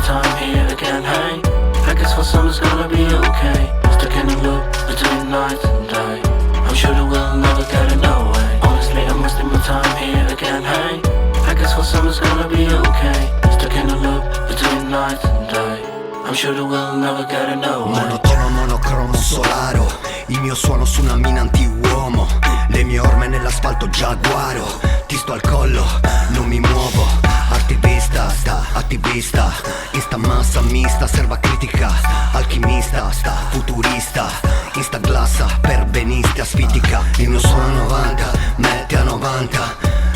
time here again, hey. I guess for some it's gonna be okay. Stuck in a loop between night and day. I'm sure that we'll never get it, no way. Honestly, I'm wasting my time here again, hey. I guess for some it's gonna be okay. Stuck in a loop between night and day. I'm sure that we'll never get it, no way. Monotono, monocromo, solaro. Il mio suono su una mina anti-uomo. Le mie orme nell'asfalto giaguaro. Ti sto al collo, non mi muovo. Attivista, sta, attivista. Insta massa mista, serva critica. Alchimista, sta, futurista. Insta glassa, perbenista, asfitica. Il mio suono a 90, mette a 90.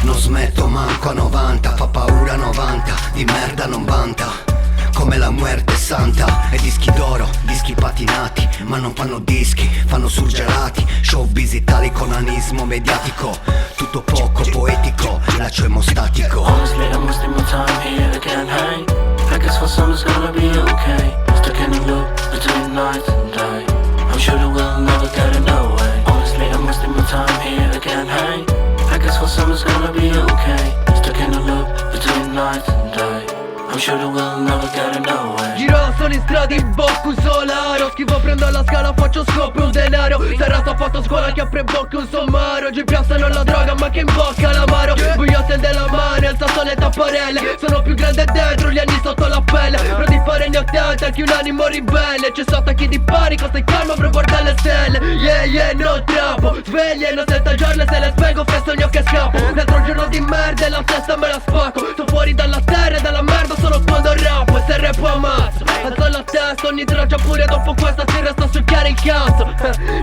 Non smetto manco a 90. Fa paura a 90, di merda non vanta. Come la muerte santa. E dischi d'oro, dischi patinati. Ma non fanno dischi, fanno surgelati. Showbiz italico, nanismo mediatico. Tutto poco poetico, laccio emostatico. Honestly, I'm wasting my time here again, hey. I guess for some it's gonna be okay. Stuck in a loop between night and day. I'm sure that we'll never get it, no way. Honestly, I'm wasting my time here again, hey. I guess for some it's gonna be okay. Stuck in a loop between night and day. I'm sure that we'll never get it, no way. Giro sono in strada in bocca un solaro. Schivo prendo la scala, faccio scoppio un denaro. Serata fatto scuola che apre bocca un sommario. Oggi piazzano la droga ma che in bocca l'amaro. Buiotte della mano, alzato le tapparelle. Sono più grande dentro, gli anni sotto la pelle. Pro di fare gli 80, chi un animo ribelle. C'è sotto chi di panico, stai calmo, bro, guarda le stelle. Yeah, yeah, non trappo. Sveglie, non sento il giorno, se le spiego, fai sogno che scappo. Un altro giorno di merda e la testa me la spacco. Sto fuori dalla terra e dalla merda solo quando rappo. E se rappo ammazzo, alzo la testa, ogni traccia pure dopo questa si resta a succhiare il cazzo.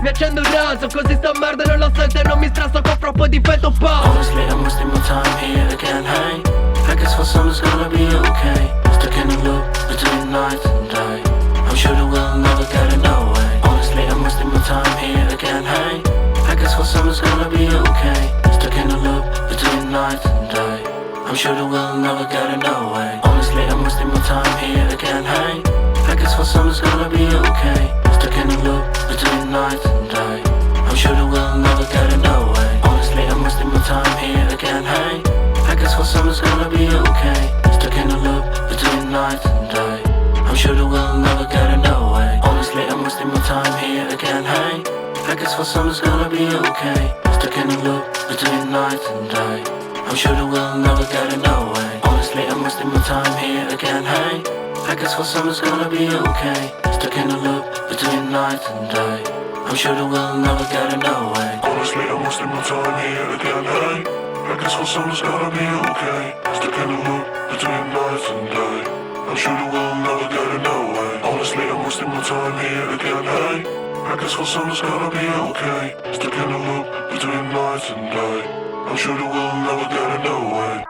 Mi accendo un razzo, così sta merda non la sento e non mi stresso, con troppo difetto pazzo. Honestly, I'm wasting my time here again, hey. I guess for some it's gonna be okay. Stuck in a loop between night and day. I'm sure that we'll never get it, no way. Honestly, I'm wasting my time here again, hey. I guess for some it's gonna be okay. Stuck in a loop between night and day. I'm sure that we'll never get it, no way. Honestly, I'm wasting my time here again, hey. I guess for some it's gonna be okay. Stuck in a loop between night and day. I'm sure that we'll never get it, no way. Honestly, I'm wasting my time here again, hey. I guess for some it's gonna be okay. Stuck in a loop between night and day. I'm sure that we'll never get it, no way. Honestly, I'm wasting my time here again, hey. I guess for some it's gonna be okay. Stuck in a loop between night and day. I'm sure that we'll never get it, no way. Honestly, I'm wasting my time here again, hey. I guess for some it's gonna be okay. Stuck in a loop between night and day. I'm sure that we'll never get it, no way. Honestly, I'm wasting my time here again, hey. I guess for some it's gonna be okay. Stuck in a loop between night and day. I'm sure that we'll never get it, no way. Honestly, I'm wasting my time here again, hey. I guess for some it's gonna be okay. Stuck in a loop between night and day. I'm sure that we'll never get it, no way.